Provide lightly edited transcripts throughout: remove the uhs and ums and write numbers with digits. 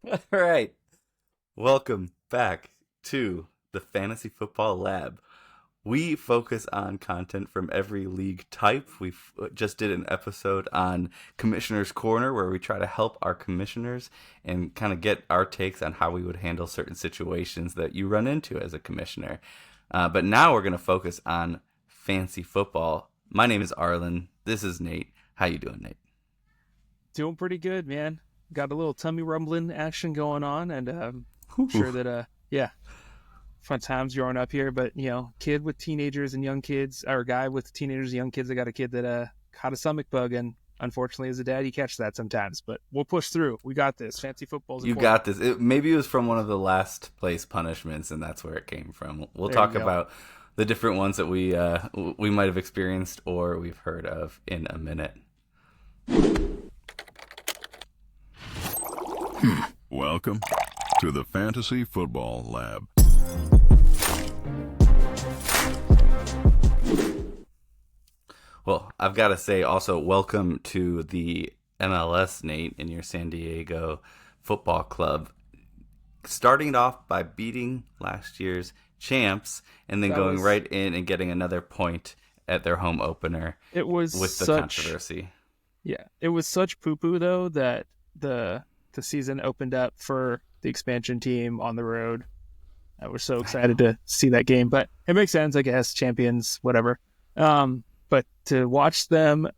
All right. Welcome back to the Fantasy Football Lab. We focus on content from every league type. We just did an episode on Commissioner's Corner where we try to help our commissioners and kind of get our takes on how we would handle certain situations that you run into as a commissioner. But now we're going to focus on fantasy football. My name is Arlen. This is Nate. How you doing, Nate? Doing pretty good, man. Got a little tummy rumbling action going on, and I'm sure that, fun times growing up here. But, kid with teenagers and young kids, or guy with teenagers and young kids, I got a kid that caught a stomach bug, and unfortunately, as a dad, you catch that sometimes. But we'll push through. We got this. Fancy football's You important. got this. Maybe it was from one of the last place punishments, and that's where it came from. We'll talk about the different ones that we might have experienced or we've heard of in a minute. Welcome to the Fantasy Football Lab. Well, I've got to say also welcome to the MLS, Nate, in your San Diego football club. Starting it off by beating last year's champs and then going right in and getting another point at their home opener. It was with the controversy. Yeah, it was such poo-poo, though, that the season opened up for the expansion team on the road. I was so excited to see that game, but it makes sense, I guess. Champions, whatever. But to watch them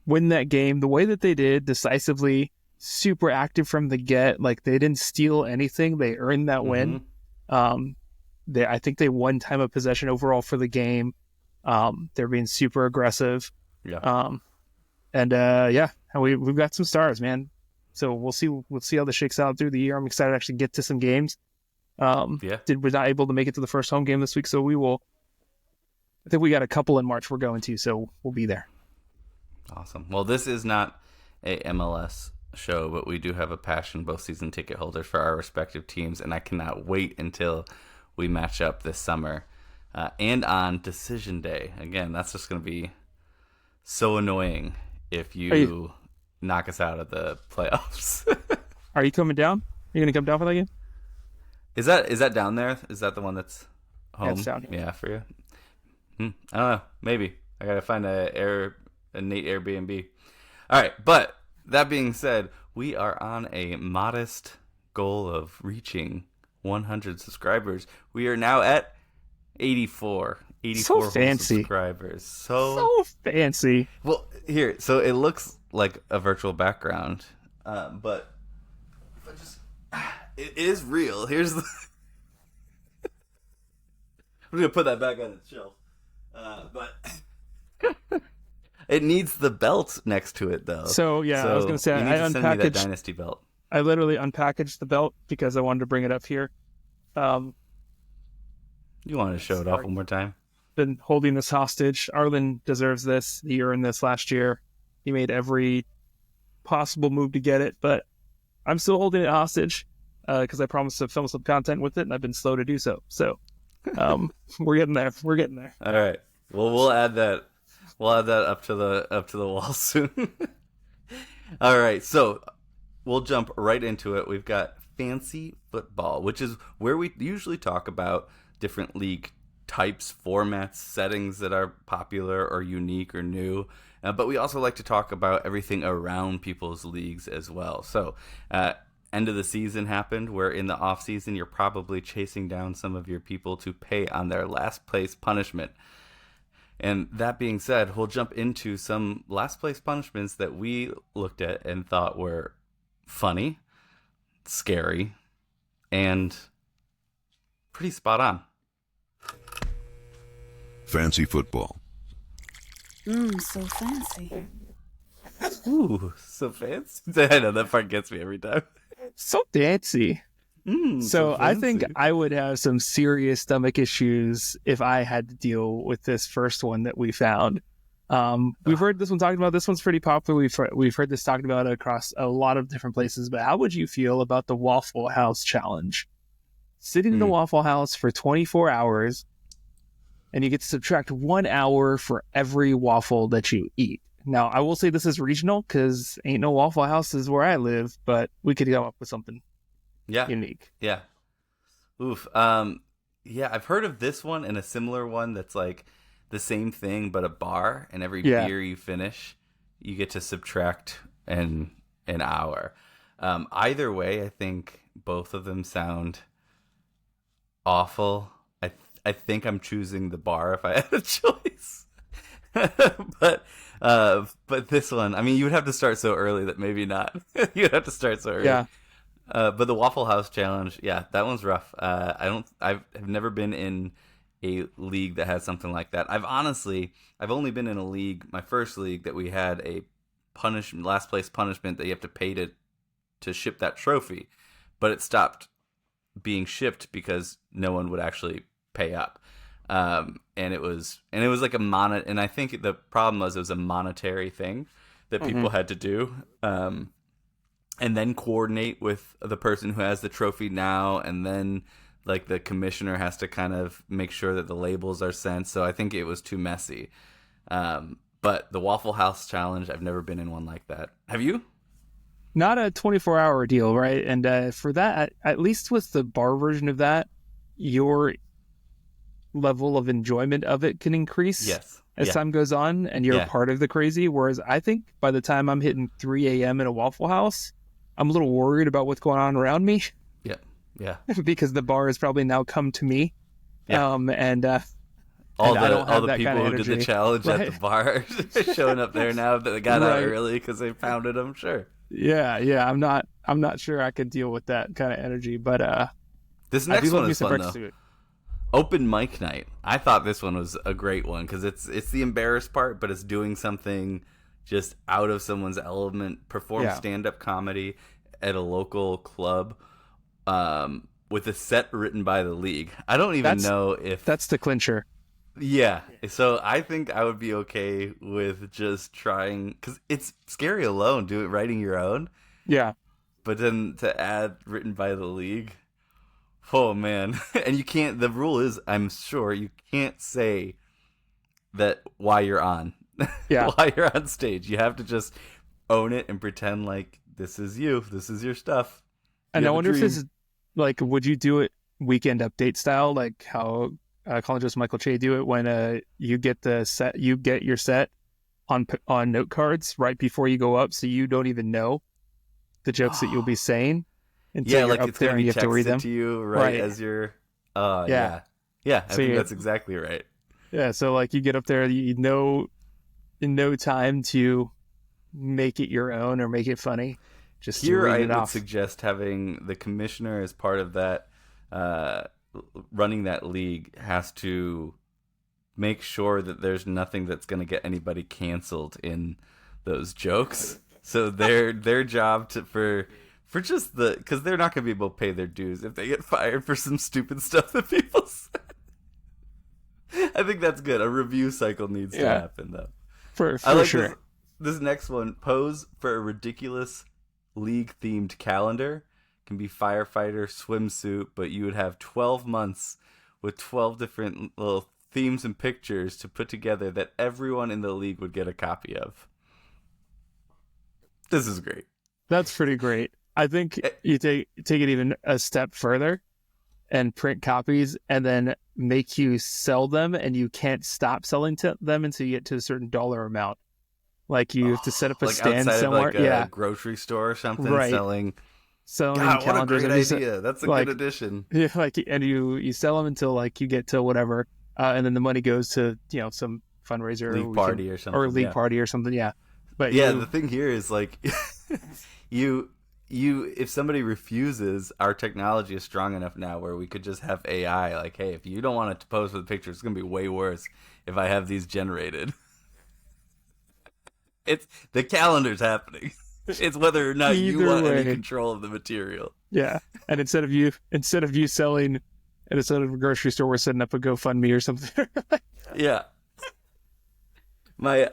win that game the way that they did, decisively, super active from the get, like they didn't steal anything, they earned that win. I think they won time of possession overall for the game. They're being super aggressive. Yeah. We've got some stars, man. So we'll see how this shakes out through the year. I'm excited to actually get to some games. We're not able to make it to the first home game this week, so we will. I think we got a couple in March we're going to, so we'll be there. Awesome. Well, this is not a MLS show, but we do have a passion, both season ticket holders, for our respective teams, and I cannot wait until we match up this summer. And on decision day, again, that's just going to be so annoying if you knock us out of the playoffs. Are you coming down? Are you going to come down for that game? Is that down there? Is that the one that's home? Yeah, it's down here. Yeah, for you. I don't know. Maybe I gotta find a Nate Airbnb. All right, but that being said, we are on a modest goal of reaching 100 subscribers. We are now at 84 so fancy subscribers. So fancy. Well, here, so it looks like a virtual background, but it is real. Here's the. I'm gonna put that back on its shelf. But it needs the belt next to it, though. So I was gonna say you need to send me that Dynasty belt. I literally unpackaged the belt because I wanted to bring it up here. You want to show it off one more time? Been holding this hostage. Arlen deserves this. He earned this last year. He made every possible move to get it, but I'm still holding it hostage because I promised to film some content with it, and I've been slow to do so. So we're getting there. We're getting there. All right. Well, we'll add that. We'll add that up to the wall soon. All right. So we'll jump right into it. We've got fancy football, which is where we usually talk about different league types, formats, settings that are popular or unique or new. But we also like to talk about everything around people's leagues as well. So, end of the season happened, where in the off season you're probably chasing down some of your people to pay on their last place punishment. And that being said, we'll jump into some last place punishments that we looked at and thought were funny, scary, and pretty spot on. Fancy football. So fancy. Ooh, so fancy. I know, that part gets me every time. So fancy. So I think I would have some serious stomach issues if I had to deal with this first one that we found. We've heard this one talked about. This one's pretty popular. We've heard this talked about across a lot of different places. But how would you feel about the Waffle House challenge? Sitting in the Waffle House for 24 hours, and you get to subtract 1 hour for every waffle that you eat. Now, I will say this is regional because ain't no Waffle Houses where I live, but we could come up with something. Yeah. unique. Yeah. Oof. Yeah, I've heard of this one and a similar one that's like the same thing but a bar, and every Yeah. beer you finish, you get to subtract an hour. Either way, I think both of them sound awful. I think I'm choosing the bar if I had a choice. But this one, I mean, you would have to start so early that maybe not. You'd have to start so early. Yeah. But the Waffle House challenge, yeah, that one's rough. I've never been in a league that has something like that. I've only been in a league, my first league, that we had a last place punishment that you have to pay to ship that trophy, but it stopped being shipped because no one would actually pay up. And it was like and I think the problem was it was a monetary thing that people had to do. And then coordinate with the person who has the trophy now, and then like the commissioner has to kind of make sure that the labels are sent. So I think it was too messy. But the Waffle House challenge, I've never been in one like that. Have you? Not a 24-hour deal, right? And for that, at least with the bar version of that, your level of enjoyment of it can increase as time goes on, and you're a part of the crazy. Whereas I think by the time I'm hitting 3 a.m. in a Waffle House, I'm a little worried about what's going on around me. Yeah. Because the bar has probably now come to me. Yeah. All the people who did the challenge at the bar showing up there now that they got out early because they pounded them. Sure. Yeah. I'm not sure I could deal with that kind of energy, but this next one is fun though. Open mic night. I thought this one was a great one because it's the embarrassed part, but it's doing something just out of someone's element. Perform stand-up comedy at a local club with a set written by the league. I don't even know if that's the clincher. Yeah, so I think I would be okay with just trying, because it's scary alone writing your own. Yeah, but then to add written by the league. Oh man. And you can't, the rule is, I'm sure you can't say that while you're on. Yeah. While you're on stage. You have to just own it and pretend like this is you. This is your stuff. And I wonder if this is like, would you do it Weekend Update style, like how Colin Jost, Michael Che do it when you get your set on note cards right before you go up, so you don't even know the jokes that you'll be saying. Until you're up there and you have to read them to you right as you're. Yeah. I think that's exactly right. Yeah, so like you get up there, you know, in no time to make it your own or make it funny. Just here, I would suggest having the commissioner as part of that, running that league, has to make sure that there's nothing that's going to get anybody canceled in those jokes. So their job for just because they're not going to be able to pay their dues if they get fired for some stupid stuff that people say. I think that's good. A review cycle needs to happen, though. For sure. This next one, pose for a ridiculous league-themed calendar. Can be firefighter, swimsuit, but you would have 12 months with 12 different little themes and pictures to put together that everyone in the league would get a copy of. This is great. That's pretty great. I think you take it even a step further and print copies and then make you sell them, and you can't stop selling them until you get to a certain dollar amount. Like you have to set up a stand somewhere. Of like a grocery store or something, selling God, calendars. What a great idea. That's a good addition. Yeah, and you sell them until like you get to whatever, and then the money goes to some fundraiser league party or something. Or league party or something, yeah. But the thing here is like you if somebody refuses, our technology is strong enough now where we could just have AI like, hey, if you don't want to pose for the picture, it's gonna be way worse if I have these generated. It's the calendar's happening. It's whether or not you want any control of the material. Yeah, and instead of you selling, and instead of a grocery store, we're setting up a GoFundMe or something. Yeah. I'm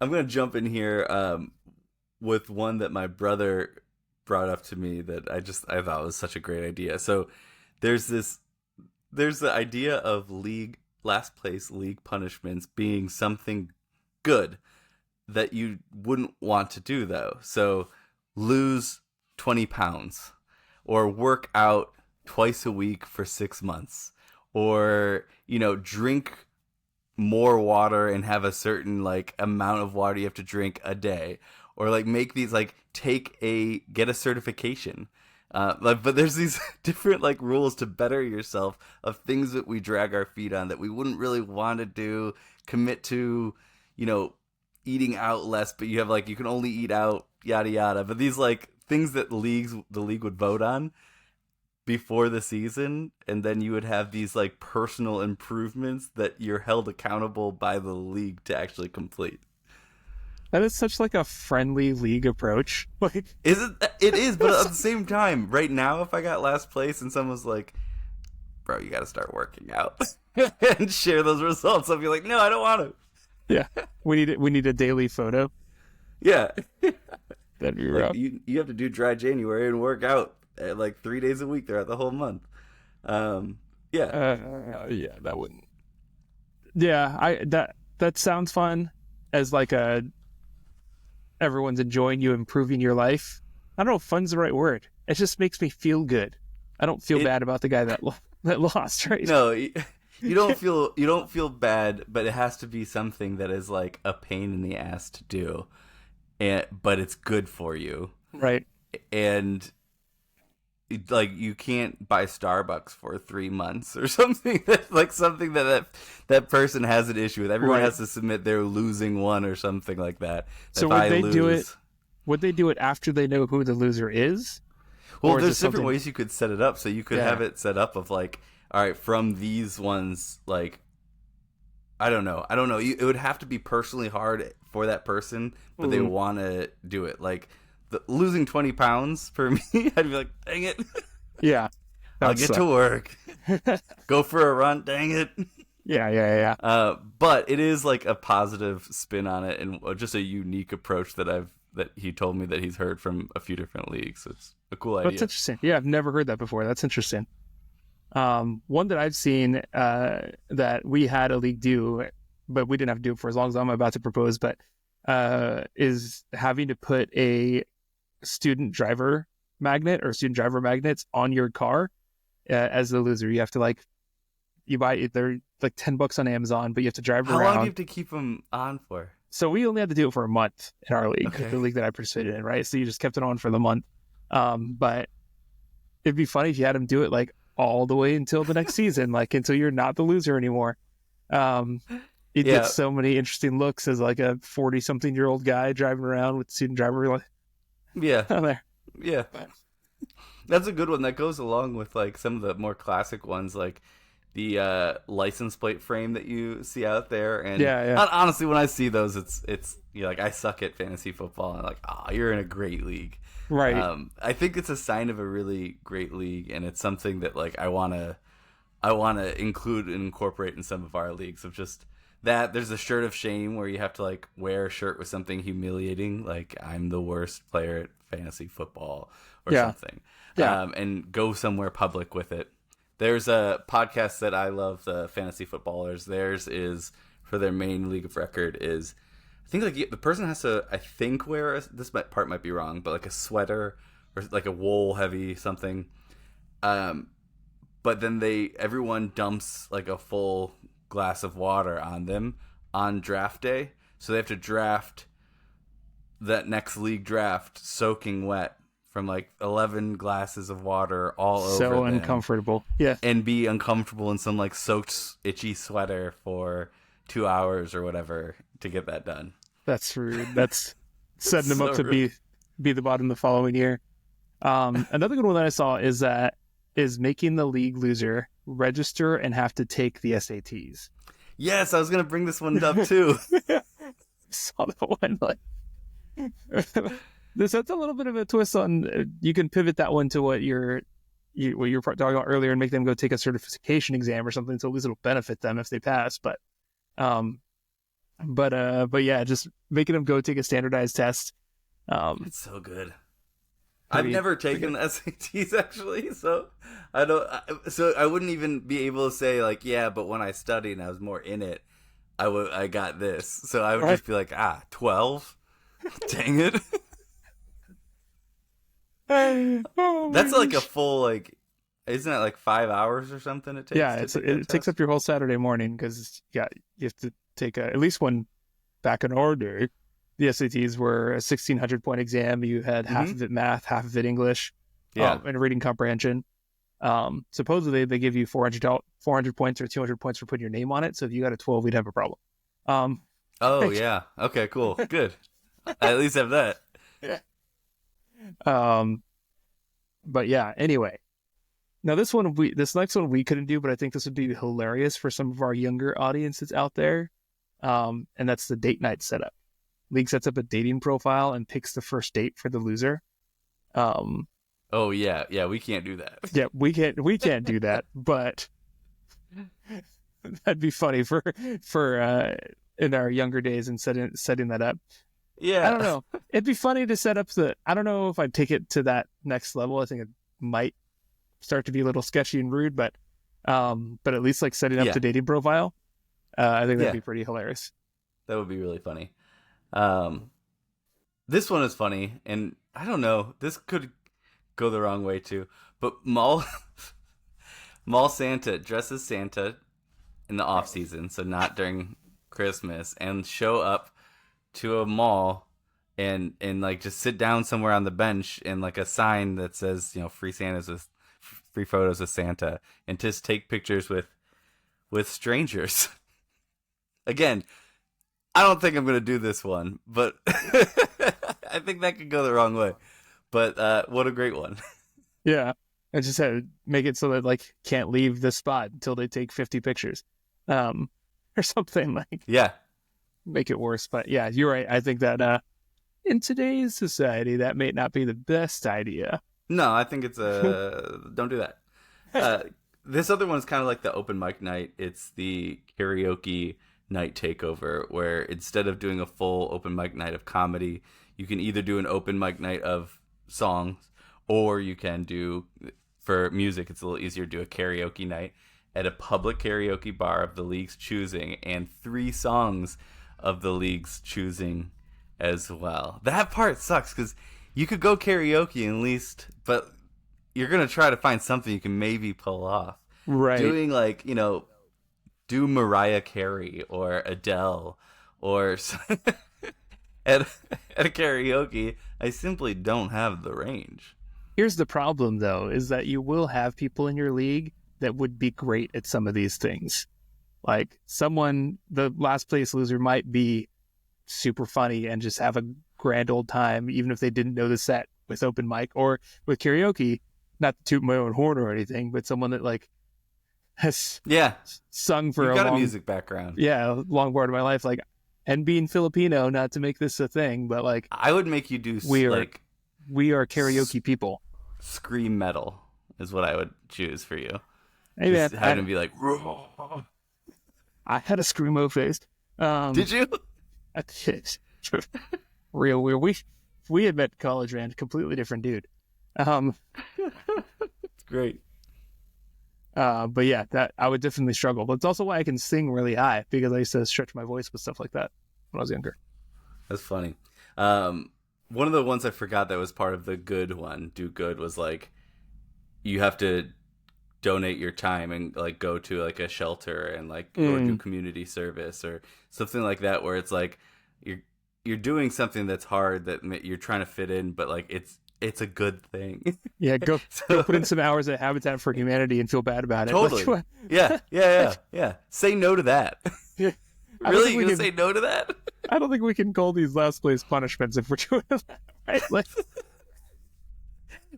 gonna jump in here with one that my brother brought up to me that I thought was such a great idea. So there's the idea of last place league punishments being something good that you wouldn't want to do though. So lose 20 pounds. or work out twice a week for 6 months, or drink more water and have a certain like amount of water you have to drink a day, or like make these like get a certification. But there's these different like rules to better yourself of things that we drag our feet on that we wouldn't really want to do, commit to, eating out less, but you have like, you can only eat out, yada yada. But these like things that the league would vote on before the season, and then you would have these like personal improvements that you're held accountable by the league to actually complete. That is such like a friendly league approach. Like, It is, but at the same time, right now, if I got last place and someone's like, "Bro, you got to start working out," and share those results, I'll be like, "No, I don't want to." Yeah, we need a daily photo. Yeah, That'd be like, rough. you have to do dry January and work out like 3 days a week throughout the whole month. Yeah, Yeah, that wouldn't. Yeah, that sounds fun as like everyone's enjoying you, improving your life. I don't know if fun's the right word. It just makes me feel good. I don't feel bad about the guy that lost, right? No, you don't feel bad, but it has to be something that is like a pain in the ass to do, but it's good for you, Right. and like you can't buy Starbucks for 3 months or something that person has an issue with. Everyone Right. has to submit they're losing one or something like that. So If would I they do it? lose- Would they do it after they know who the loser is? Well, Or is there's it different something- ways you could set it up. So you could Yeah. have it set up of like, all right, from these ones, like, I don't know. It would have to be personally hard for that person, but they want to do it. Like losing 20 pounds for me, I'd be like, dang it. Yeah. I'll That get sucks. to work. Go for a run, dang it. Yeah. But it is like a positive spin on it, and just a unique approach that he told me that he's heard from a few different leagues. So it's a cool idea. That's interesting. Yeah, I've never heard that before. That's interesting. One that I've seen that we had a league do, but we didn't have to do it for as long as I'm about to propose, but is having to put a student driver magnet or student driver magnets on your car as the loser. You have to they're like $10 on Amazon, but you have to drive How around. long do you have to keep them on for? So we only had to do it for a month in our league, Okay. the league that I participated in, right? So you just kept it on for the month. But it'd be funny if you had him do it like all the way until the next season, like until you're not the loser anymore. You Yeah. get so many interesting looks as like a 40-something-year-old guy driving around with student driver like Yeah, on there. yeah. That's a good one. That goes along with like some of the more classic ones, like the license plate frame that you see out there. And Yeah. honestly, when I see those, it's like I suck at fantasy football, and I'm like, oh, you're in a great league. Right. I think it's a sign of a really great league, and it's something that like I wanna include and incorporate in some of our leagues. Of just that there's a shirt of shame where you have to like wear a shirt with something humiliating, like I'm the worst player at fantasy football or Yeah. something. Yeah. And go somewhere public with it. There's a podcast that I love, the Fantasy Footballers. Theirs is, for their main league of record, is I think like the person has to, I think, wear part might be wrong, but like a sweater or like a wool heavy something. But then everyone dumps like a full glass of water on them on draft day, so they have to draft that next league draft soaking wet from like 11 glasses of water all over So them, uncomfortable. Yeah. and be uncomfortable in some like soaked itchy sweater for 2 hours or whatever to get that done. That's rude. That's setting them So up to rude. be the bottom the following year. Another good one that I saw is making the league loser register and have to take the SATs. Yes, I was gonna bring this one up too. Saw that one. Like, that's a little bit of a twist on. You can pivot that one to what you're talking about earlier, and make them go take a certification exam or something. So at least it'll benefit them if they pass. But yeah, just making them go take a standardized test. It's so good. I've never taken SATs actually, so I don't. So I wouldn't even be able to say like, yeah, but when I studied and I was more in it, I got this. So I would Right. just be like, 12. Dang it. Oh, That's my like a gosh. full like, isn't it like 5 hours or something? It takes. Yeah, to take that it takes test? up your whole Saturday morning because you have to take at least one back in our day. The SATs were a 1,600 point exam. You had half Mhm. of it math, half of it English, Yeah. and reading comprehension. Supposedly they give you 400 points or 200 points for putting your name on it. So if you got a 12, we'd have a problem. Um, Oh yeah. Okay. Cool. Good. I at least have that. um, but yeah. Anyway, now this next one we couldn't do, but I think this would be hilarious for some of our younger audiences out there. And that's the date night setup. League sets up a dating profile and picks the first date for the loser. Um, Oh yeah. Yeah. We can't do that. yeah, we can't do that, but that'd be funny for in our younger days and setting that up. Yeah. I don't know. It'd be funny to set up I don't know if I'd take it to that next level. I think it might start to be a little sketchy and rude, but at least like setting up Yeah. the dating profile, I think that'd Yeah. be pretty hilarious. That would be really funny. This one is funny, and I don't know. This could go the wrong way too. But Mall Santa dresses Santa in the off season, so not during Christmas, and show up to a mall and like just sit down somewhere on the bench and like a sign that says, you know, free Santas with free photos of Santa, and just take pictures with strangers. Again, I don't think I'm gonna do this one, but I think that could go the wrong way. But what a great one. Yeah, I just had to make it so that like can't leave the spot until they take 50 pictures, or something like Yeah. make it worse. But yeah, you're right. I think that in today's society, that may not be the best idea. No, I think it's don't do that. This other one's kind of like the open mic night. It's the karaoke night takeover, where instead of doing a full open mic night of comedy, you can either do an open mic night of songs, or you can do, for music, it's a little easier to do a karaoke night at a public karaoke bar of the league's choosing, and 3 songs of the league's choosing as well. That part sucks because you could go karaoke at least, but you're gonna try to find something you can maybe pull off. Right. Doing like, you know, do Mariah Carey or Adele or at a karaoke, I simply don't have the range. Here's the problem, though, is that you will have people in your league that would be great at some of these things. Like the last place loser might be super funny and just have a grand old time, even if they didn't know the set with open mic or with karaoke. Not to toot my own horn or anything, but someone that like has Yeah, sung for you've a got a long, music background. long part of my life. Like, and being Filipino, not to make this a thing, but like I would make you do we are karaoke people. scream metal is what I would choose for you. Hey Just man, having to be like, I had a screamo face. did you? I did. Real weird. We had met in college, man. Completely different dude. It's great. But yeah, that I would definitely struggle. But it's also why I can sing really high, because I used to stretch my voice with stuff like that when I was younger. That's funny. One of the ones I forgot that was part of the good one, do good, was like you have to donate your time and like go to like a shelter and like or do community service or something like that, where it's like you're doing something that's hard that you're trying to fit in, but like it's a good thing. Yeah, go put in some hours at Habitat for Humanity and feel bad about it. Totally. Like, Yeah. Say no to that. Yeah. Really, you gonna say no to that? I don't think we can call these last place punishments if we're doing that, right? Like,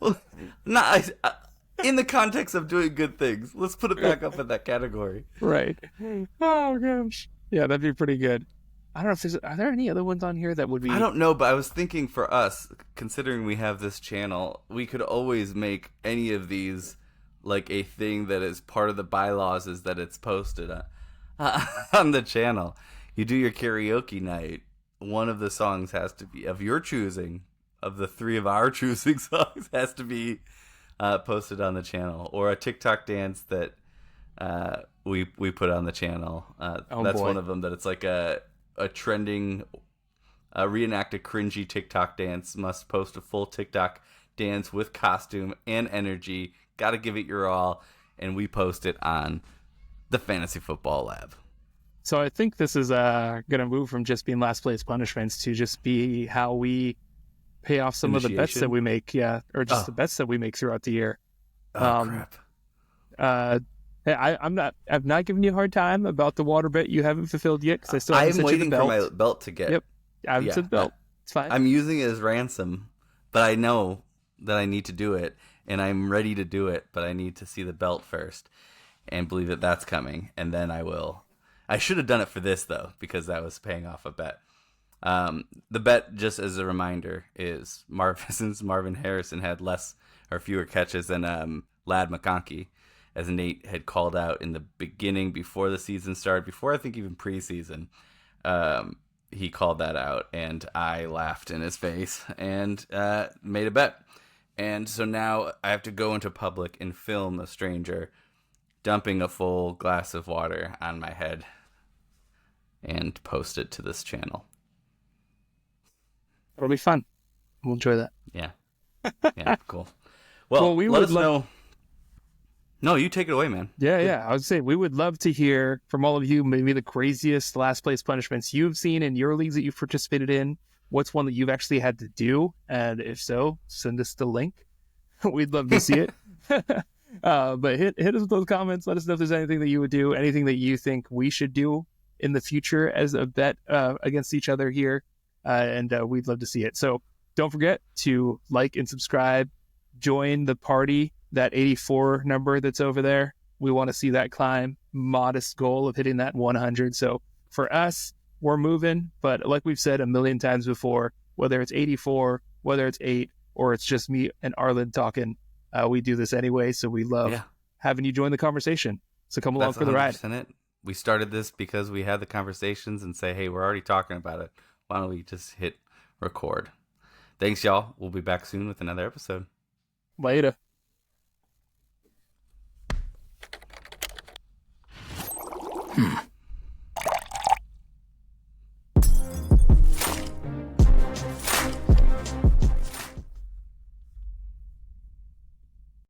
Well, not in the context of doing good things. Let's put it back up in that category. right. Oh gosh. Yeah, that'd be pretty good. I don't know if are there any other ones on here that would be. I don't know, but I was thinking for us, considering we have this channel, we could always make any of these like a thing that is part of the bylaws, is that it's posted on the channel. You do your karaoke night. One of the songs has to be of your choosing. Of the 3 of our choosing songs has to be posted on the channel, or a TikTok dance that we put on the channel. That's boy. one of them. That it's like a trending reenact a cringy TikTok dance, must post a full TikTok dance with costume and energy. Got to give it your all. And we post it on the Fantasy Football Lab. So I think this is going to move from just being last place punishments to just be how we pay off some of the bets that we make. Yeah. Or just the bets that we make throughout the year. Crap. I'm not giving you a hard time about the water bet you haven't fulfilled yet because I still haven't I'm waiting for my belt to get. Yep. I haven't sent the belt. It's fine. I'm using it as ransom, but I know that I need to do it, and I'm ready to do it, but I need to see the belt first and believe that that's coming, and then I will. I should have done it for this, though, because that was paying off a bet. The bet, just as a reminder, is since Marvin Harrison had less or fewer catches than Lad McConkey, as Nate had called out in the beginning before the season started, before I think even preseason, he called that out, and I laughed in his face and made a bet. And so now I have to go into public and film a stranger dumping a full glass of water on my head and post it to this channel. It'll be fun. We'll enjoy that. Yeah. Yeah, cool. Well, we let would us know. No, you take it away, man. Yeah. I would say we would love to hear from all of you maybe the craziest last place punishments you've seen in your leagues that you've participated in. What's one that you've actually had to do? And if so, send us the link. We'd love to see it. But hit us with those comments. Let us know if there's anything that you would do, anything that you think we should do in the future as a bet against each other here. And we'd love to see it. So don't forget to like and subscribe. Join the party, that 84 number that's over there. We want to see that climb. Modest goal of hitting that 100. So for us, we're moving. But like we've said a million times before, whether it's 84, whether it's 8, or it's just me and Arlen talking, we do this anyway. So we love having you join the conversation. So come along for the ride. It. We started this because we had the conversations and say, hey, we're already talking about it. Why don't we just hit record? Thanks, y'all. We'll be back soon with another episode. Later.